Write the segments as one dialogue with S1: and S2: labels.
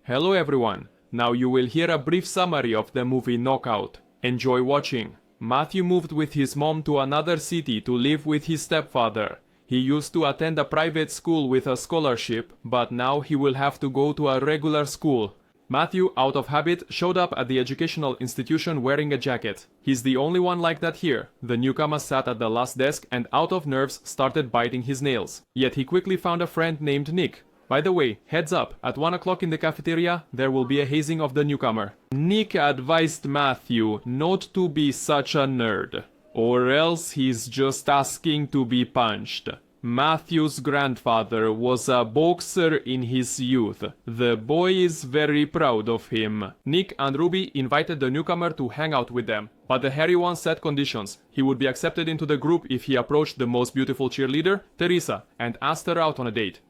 S1: Hello everyone. Now you will hear a brief summary of the movie Knockout. Enjoy watching. Matthew moved with his mom to another city to live with his stepfather. He used to attend a private school with a scholarship, but now he will have to go to a regular school. Matthew, out of habit, showed up at the educational institution wearing a jacket. He's the only one like that here. The newcomer sat at the last desk and out of nerves started biting his nails. Yet he quickly found a friend named Nick. By the way, heads up, at 1 o'clock in the cafeteria, there will be a hazing of the newcomer. Nick advised Matthew not to be such a nerd, or else he's just asking to be punched. Matthew's grandfather was a boxer in his youth. The boy is very proud of him. Nick and Ruby invited the newcomer to hang out with them, but the hairy one set conditions. He would be accepted into the group if he approached the most beautiful cheerleader, Teresa, and asked her out on a date.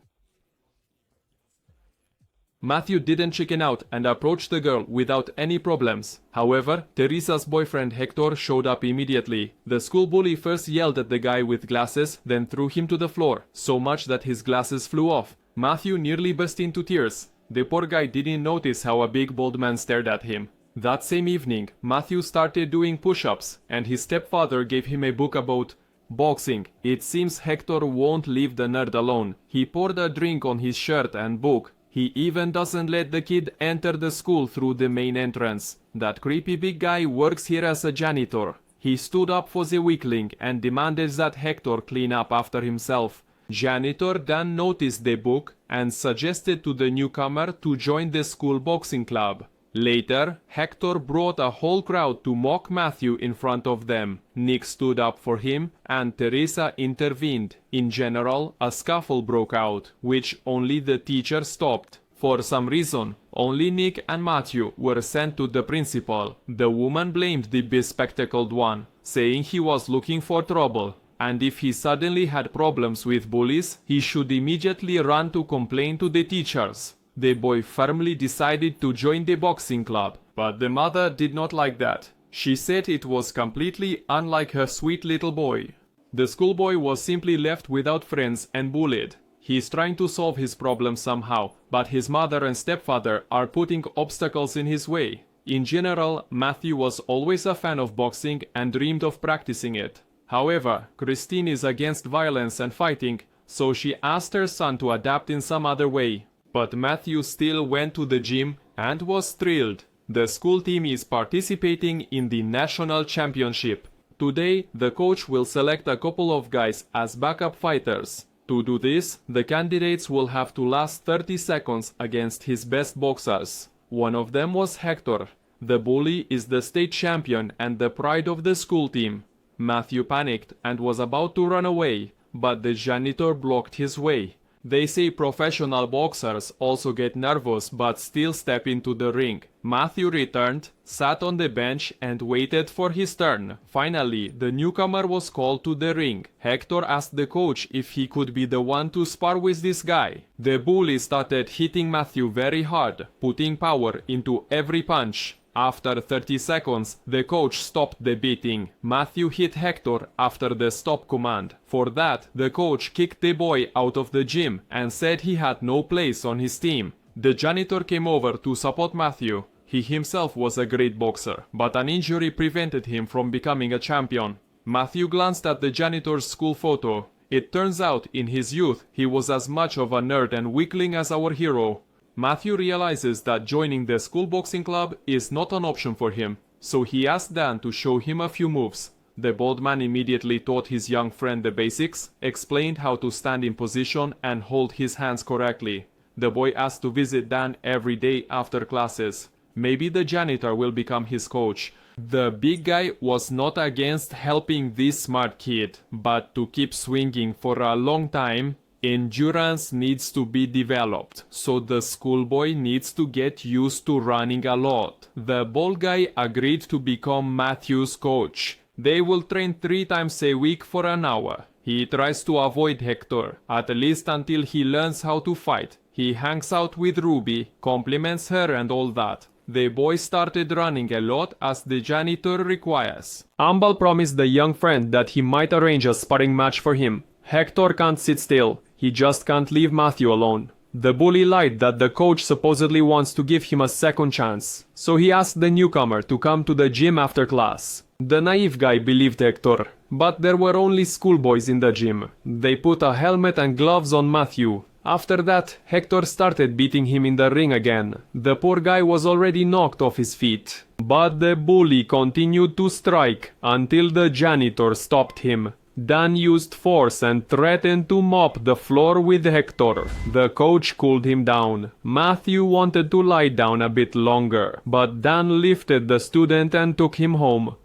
S1: Matthew didn't chicken out and approached the girl without any problems. However, Teresa's boyfriend Hector showed up immediately. The school bully first yelled at the guy with glasses, then threw him to the floor, so much that his glasses flew off. Matthew nearly burst into tears. The poor guy didn't notice how a big bald man stared at him. That same evening, Matthew started doing push-ups, and his stepfather gave him a book about boxing. It seems Hector won't leave the nerd alone. He poured a drink on his shirt and book. He even doesn't let the kid enter the school through the main entrance. That creepy big guy works here as a janitor. He stood up for the weakling and demanded that Hector clean up after himself. Janitor then noticed the book and suggested to the newcomer to join the school boxing club. Later, Hector brought a whole crowd to mock Matthew in front of them. Nick stood up for him and Teresa intervened. In general, a scuffle broke out, which only the teacher stopped. For some reason, only Nick and Matthew were sent to the principal. The woman blamed the bespectacled one, saying he was looking for trouble, and if he suddenly had problems with bullies, he should immediately run to complain to the teachers. The boy firmly decided to join the boxing club, but the mother did not like that. She said it was completely unlike her sweet little boy. The schoolboy was simply left without friends and bullied. He is trying to solve his problem somehow, but his mother and stepfather are putting obstacles in his way. In general, Matthew was always a fan of boxing and dreamed of practicing it. However, Christine is against violence and fighting, so she asked her son to adapt in some other way. But Matthew still went to the gym and was thrilled. The school team is participating in the national championship. Today, the coach will select a couple of guys as backup fighters. To do this, the candidates will have to last 30 seconds against his best boxers. One of them was Hector. The bully is the state champion and the pride of the school team. Matthew panicked and was about to run away, but the janitor blocked his way. They say professional boxers also get nervous but still step into the ring. Matthew returned, sat on the bench and waited for his turn. Finally, the newcomer was called to the ring. Hector asked the coach if he could be the one to spar with this guy. The bully started hitting Matthew very hard, putting power into every punch. After 30 seconds, the coach stopped the beating. Matthew hit Hector after the stop command. For that, the coach kicked the boy out of the gym and said he had no place on his team. The janitor came over to support Matthew. He himself was a great boxer, but an injury prevented him from becoming a champion. Matthew glanced at the janitor's school photo. It turns out, in his youth, he was as much of a nerd and weakling as our hero. Matthew realizes that joining the school boxing club is not an option for him, so he asked Dan to show him a few moves. The bald man immediately taught his young friend the basics, explained how to stand in position and hold his hands correctly. The boy asked to visit Dan every day after classes. Maybe the janitor will become his coach. The big guy was not against helping this smart kid, but to keep swinging for a long time, endurance needs to be developed, so the schoolboy needs to get used to running a lot. The bald guy agreed to become Matthew's coach. They will train 3 times a week for an hour. He tries to avoid Hector, at least until he learns how to fight. He hangs out with Ruby, compliments her and all that. The boy started running a lot as the janitor requires. Ambal promised the young friend that he might arrange a sparring match for him. Hector can't sit still. He just can't leave Matthew alone. The bully lied that the coach supposedly wants to give him a second chance, so he asked the newcomer to come to the gym after class. The naive guy believed Hector, but there were only schoolboys in the gym. They put a helmet and gloves on Matthew. After that, Hector started beating him in the ring again. The poor guy was already knocked off his feet. But the bully continued to strike until the janitor stopped him. Dan used force and threatened to mop the floor with Hector. The coach cooled him down. Matthew wanted to lie down a bit longer, but Dan lifted the student and took him home.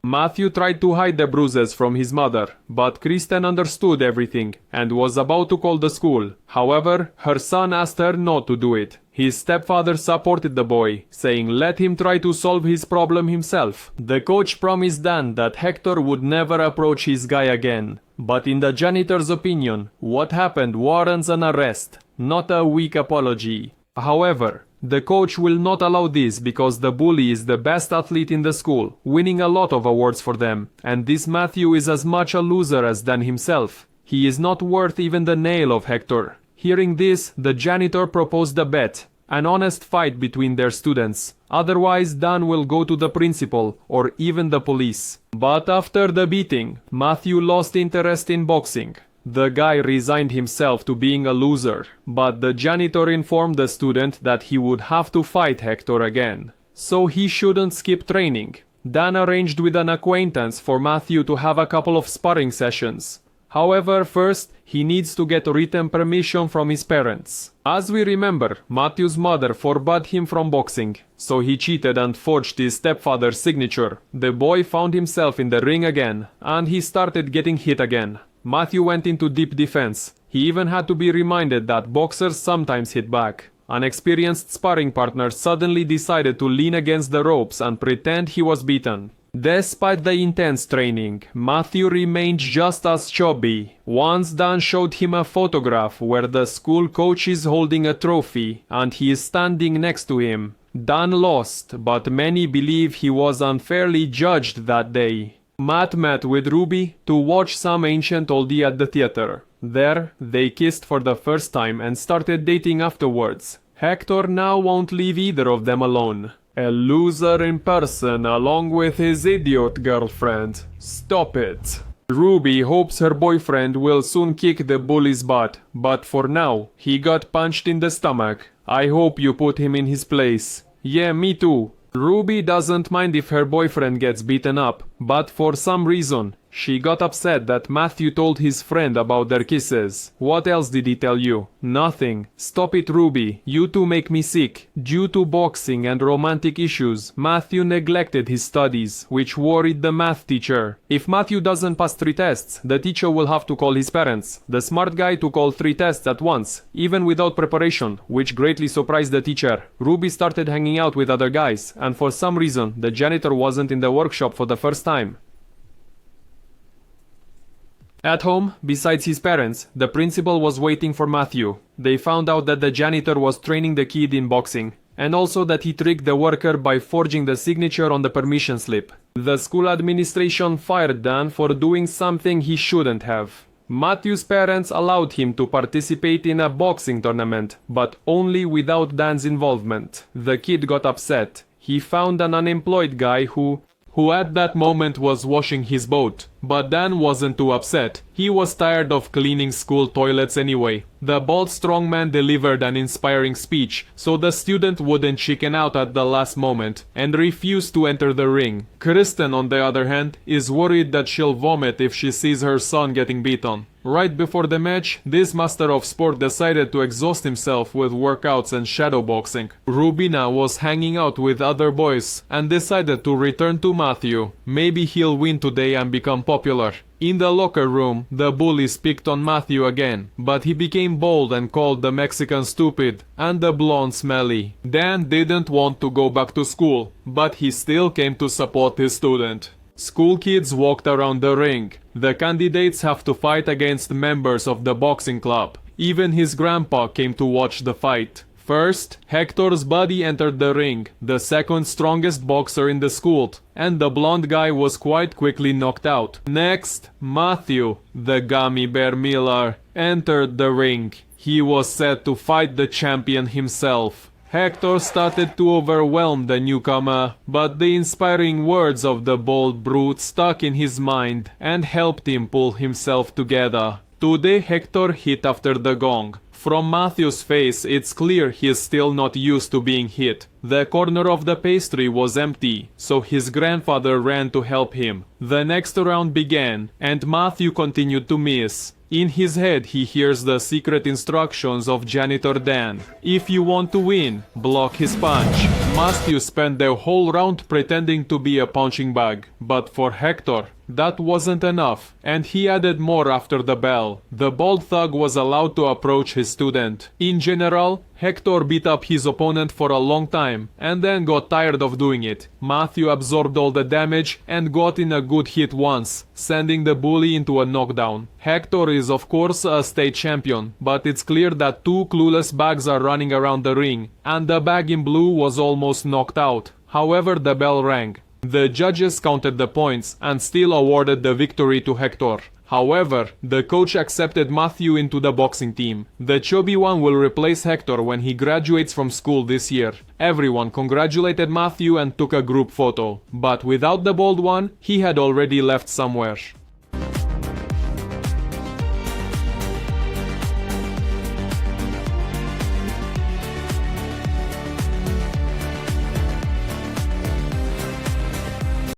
S1: Matthew tried to hide the bruises from his mother, but Kristen understood everything and was about to call the school. However, her son asked her not to do it. His stepfather supported the boy, saying let him try to solve his problem himself. The coach promised Dan that Hector would never approach his guy again. But in the janitor's opinion, what happened warrants an arrest, not a weak apology. However, the coach will not allow this because the bully is the best athlete in the school, winning a lot of awards for them, and this Matthew is as much a loser as Dan himself. He is not worth even the nail of Hector. Hearing this, the janitor proposed a bet, an honest fight between their students. Otherwise, Dan will go to the principal or even the police. But after the beating, Matthew lost interest in boxing. The guy resigned himself to being a loser, but the janitor informed the student that he would have to fight Hector again, so he shouldn't skip training. Dan arranged with an acquaintance for Matthew to have a couple of sparring sessions. However, first, he needs to get written permission from his parents. As we remember, Matthew's mother forbade him from boxing, so he cheated and forged his stepfather's signature. The boy found himself in the ring again, and he started getting hit again. Matthew went into deep defense. He even had to be reminded that boxers sometimes hit back. An experienced sparring partner suddenly decided to lean against the ropes and pretend he was beaten. Despite the intense training, Matthew remained just as chubby. Once Dan showed him a photograph where the school coach is holding a trophy and he is standing next to him. Dan lost, but many believe he was unfairly judged that day. Matt met with Ruby to watch some ancient oldie at the theater. There, they kissed for the first time and started dating afterwards. Hector now won't leave either of them alone. A loser in person along with his idiot girlfriend. Stop it. Ruby hopes her boyfriend will soon kick the bully's butt, but for now, he got punched in the stomach. I hope you put him in his place. Yeah, me too. Ruby doesn't mind if her boyfriend gets beaten up, but for some reason, she got upset that Matthew told his friend about their kisses. What else did he tell you? Nothing. Stop it, Ruby. You two make me sick. Due to boxing and romantic issues, Matthew neglected his studies, which worried the math teacher. If Matthew doesn't pass 3 tests, the teacher will have to call his parents. The smart guy took all 3 tests at once, even without preparation, which greatly surprised the teacher. Ruby started hanging out with other guys, and for some reason, the janitor wasn't in the workshop for the first time. At home, besides his parents, the principal was waiting for Matthew. They found out that the janitor was training the kid in boxing, and also that he tricked the worker by forging the signature on the permission slip. The school administration fired Dan for doing something he shouldn't have. Matthew's parents allowed him to participate in a boxing tournament, but only without Dan's involvement. The kid got upset. He found an unemployed guy who at that moment was washing his boat. But Dan wasn't too upset. He was tired of cleaning school toilets anyway. The bald strong man delivered an inspiring speech, so the student wouldn't chicken out at the last moment and refused to enter the ring. Kristen, on the other hand, is worried that she'll vomit if she sees her son getting beaten. Right before the match, this master of sport decided to exhaust himself with workouts and shadowboxing. Rubina was hanging out with other boys and decided to return to Matthew. Maybe he'll win today and become popular. In the locker room, the bullies picked on Matthew again, but he became bold and called the Mexican stupid and the blonde smelly. Dan didn't want to go back to school, but he still came to support his student. School kids walked around the ring. The candidates have to fight against members of the boxing club. Even his grandpa came to watch the fight. First, Hector's buddy entered the ring, the second strongest boxer in the school, and the blonde guy was quite quickly knocked out. Next, Matthew, the gummy bear Miller, entered the ring. He was set to fight the champion himself. Hector started to overwhelm the newcomer, but the inspiring words of the bold brute stuck in his mind and helped him pull himself together. Today Hector hit after the gong. From Matthew's face, it's clear he is still not used to being hit. The corner of the pastry was empty, so his grandfather ran to help him. The next round began, and Matthew continued to miss. In his head, he hears the secret instructions of Janitor Dan. If you want to win, block his punch. Matthew spent the whole round pretending to be a punching bag. But for Hector, that wasn't enough, and he added more after the bell. The bald thug was allowed to approach his student. In general, Hector beat up his opponent for a long time, and then got tired of doing it. Matthew absorbed all the damage and got in a good hit once, sending the bully into a knockdown. Hector is of course a state champion, but it's clear that two clueless bags are running around the ring, and the bag in blue was almost knocked out. However, the bell rang. The judges counted the points and still awarded the victory to Hector. However, the coach accepted Matthew into the boxing team. The chubby one will replace Hector when he graduates from school this year. Everyone congratulated Matthew and took a group photo. But without the bald one, he had already left somewhere.